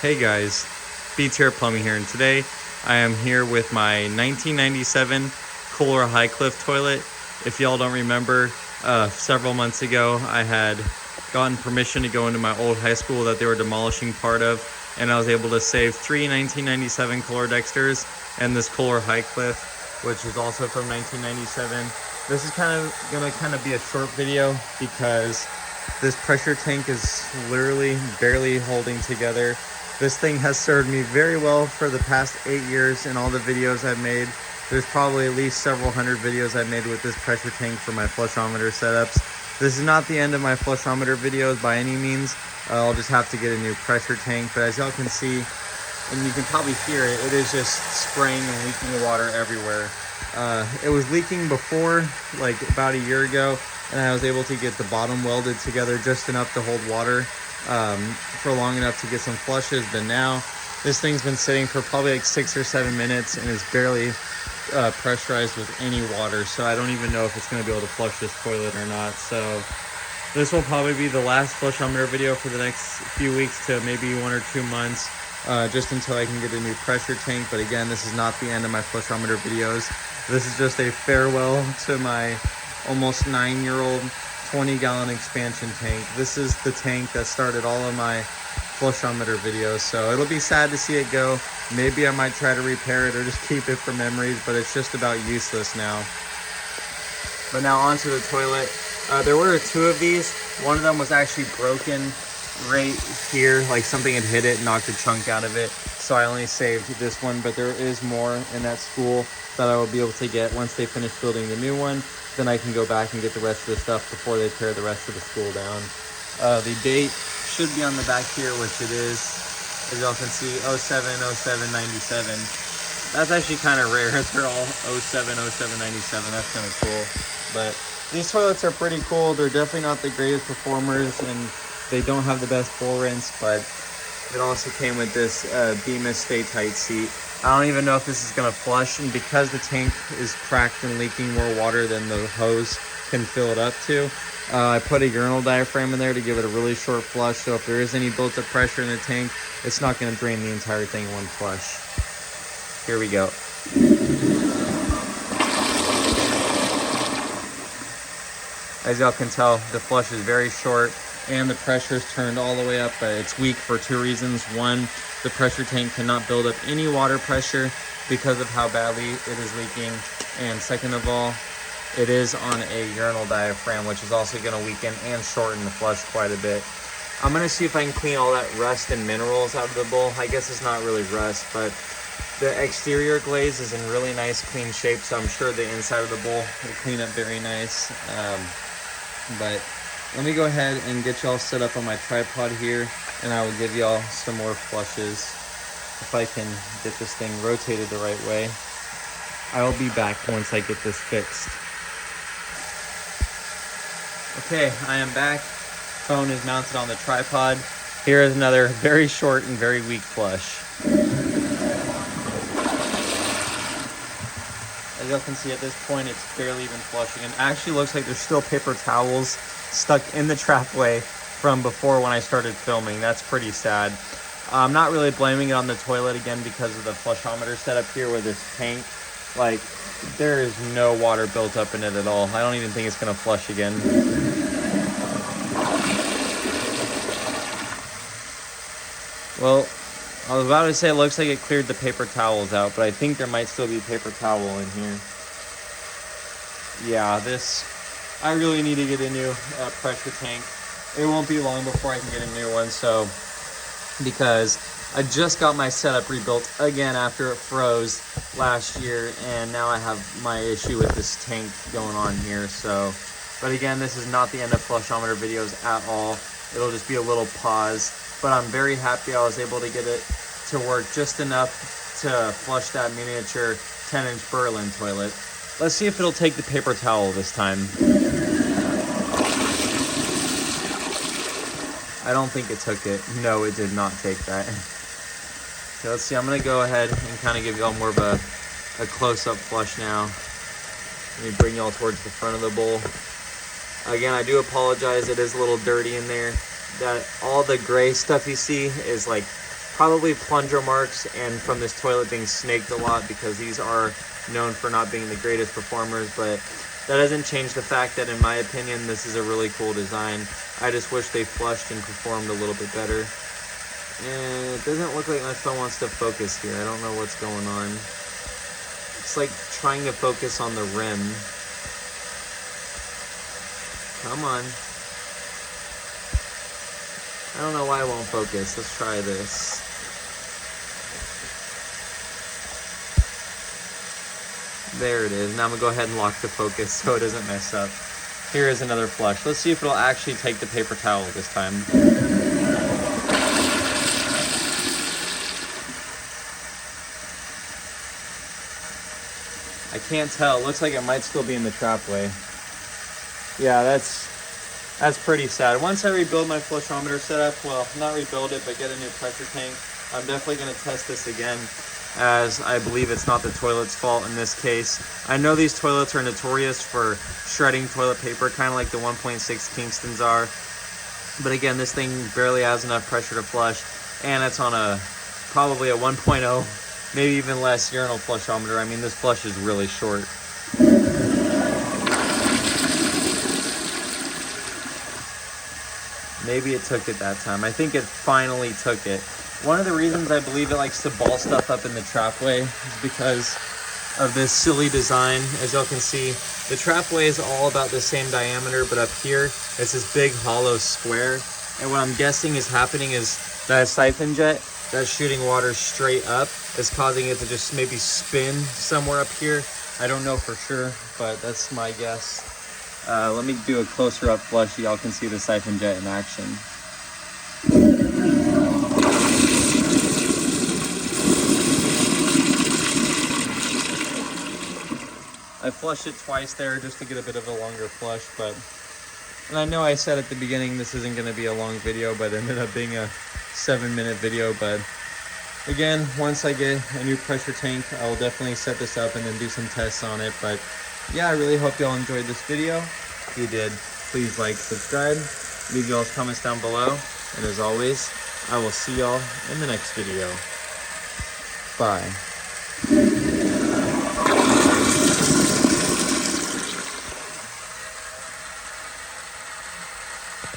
Hey guys, Beats Hair Plumbing here, and today I am here with my 1997 Kohler Highcliff toilet. If y'all don't remember, several months ago I had gotten permission to go into my old high school that they were demolishing part of, and I was able to save three 1997 Kohler Dexters and this Kohler Highcliff, which is also from 1997. This is gonna be a short video because this pressure tank is literally barely holding together. This thing has served me very well for the past 8 years in all the videos I've made. There's probably at least several hundred videos I've made with this pressure tank for my flushometer setups. This is not the end of my flushometer videos by any means. I'll just have to get a new pressure tank, but as y'all can see, and you can probably hear it, it is just spraying and leaking water everywhere. It was leaking before, like about a year ago, and I was able to get the bottom welded together just enough to hold water for long enough to get some flushes. But now this thing's been sitting for probably like 6 or 7 minutes and is barely pressurized with any water, so I don't even know if it's going to be able to flush this toilet or not. So this will probably be the last flushometer video for the next few weeks to maybe 1 or 2 months, just until I can get a new pressure tank. But again, this is not the end of my flushometer videos. This is just a farewell to my almost 9-year-old 20-gallon expansion tank. This is the tank that started all of my flushometer videos, so it'll be sad to see it go. Maybe I might try to repair it or just keep it for memories, but it's just about useless now. But now onto the toilet. There were 2 of these. One of them was actually broken right here, like something had hit it and knocked a chunk out of it, so I only saved this one. But there is more in that spool that I will be able to get once they finish building the new one. Then I can go back and get the rest of the stuff before they tear the rest of the spool down. The date should be on the back here, which it is. As y'all can see, 07/07/97. That's actually kind of rare. They're all 07/07/97. That's kind of cool. But these toilets are pretty cool. They're definitely not the greatest performers, and they don't have the best full rinse, but it also came with this Bemis Stay Tight seat. I don't even know if this is going to flush, and because the tank is cracked and leaking more water than the hose can fill it up to, I put a urinal diaphragm in there to give it a really short flush, so if there is any built-up pressure in the tank, it's not going to drain the entire thing in one flush. Here we go. As y'all can tell, the flush is very short and the pressure is turned all the way up, but it's weak for 2 reasons. One, the pressure tank cannot build up any water pressure because of how badly it is leaking. And second of all, it is on a urinal diaphragm, which is also going to weaken and shorten the flush quite a bit. I'm going to see if I can clean all that rust and minerals out of the bowl. I guess it's not really rust, but the exterior glaze is in really nice clean shape, so I'm sure the inside of the bowl will clean up very nice. But let me go ahead and get y'all set up on my tripod here, and I will give y'all some more flushes if I can get this thing rotated the right way. I will be back once I get this fixed. Okay, I am back. Phone is mounted on the tripod. Here is another very short and very weak flush. As y'all can see, at this point, it's barely even flushing. And actually looks like there's still paper towels stuck in the trapway from before when I started filming. That's pretty sad. I'm not really blaming it on the toilet again because of the flushometer setup here with this tank. Like, there is no water built up in it at all. I don't even think it's gonna flush again. Well, I was about to say it looks like it cleared the paper towels out, but I think there might still be paper towel in here. Yeah, I really need to get a new pressure tank. It won't be long before I can get a new one, so, because I just got my setup rebuilt again after it froze last year, and now I have my issue with this tank going on here. So, but again, this is not the end of flushometer videos at all. It'll just be a little pause, but I'm very happy I was able to get it to work just enough to flush that miniature 10-inch Berlin toilet. Let's see if it'll take the paper towel this time. I don't think it took it. No, it did not take that. Okay, let's see. I'm going to go ahead and kind of give y'all more of a close-up flush now. Let me bring y'all towards the front of the bowl. Again, I do apologize. It is a little dirty in there. That all the gray stuff you see is like Probably plunger marks and from this toilet being snaked a lot, because these are known for not being the greatest performers, but that doesn't change the fact that in my opinion this is a really cool design. I just wish they flushed and performed a little bit better. And it doesn't look like my phone wants to focus here. I don't know what's going on. It's like trying to focus on the rim. Come on. I don't know why it won't focus. Let's try this. There it is. Now I'm gonna go ahead and lock the focus so it doesn't mess up. Here is another flush. Let's see if it'll actually take the paper towel this time. I can't tell. It looks like it might still be in the trapway. Yeah, that's pretty sad. Once I rebuild my flushometer setup, well, not rebuild it, but get a new pressure tank, I'm definitely going to test this again, as I believe it's not the toilet's fault in this case. I know these toilets are notorious for shredding toilet paper, kind of like the 1.6 Kingstons are. But again, this thing barely has enough pressure to flush, and it's on probably a 1.0, maybe even less urinal flushometer. I mean, this flush is really short. Maybe it took it that time. I think it finally took it. One of the reasons I believe it likes to ball stuff up in the trapway is because of this silly design. As y'all can see, the trapway is all about the same diameter, but up here, it's this big hollow square. And what I'm guessing is happening is that siphon jet that's shooting water straight up is causing it to just maybe spin somewhere up here. I don't know for sure, but that's my guess. Let me do a closer up flush. Y'all can see the siphon jet in action. I flushed it twice there just to get a bit of a longer flush, and I know I said at the beginning this isn't going to be a long video, but it ended up being a 7-minute video. But again, once I get a new pressure tank, I will definitely set this up and then do some tests on it. But yeah, I really hope y'all enjoyed this video. If you did, please like, subscribe, leave y'all's comments down below. And as always, I will see y'all in the next video. Bye.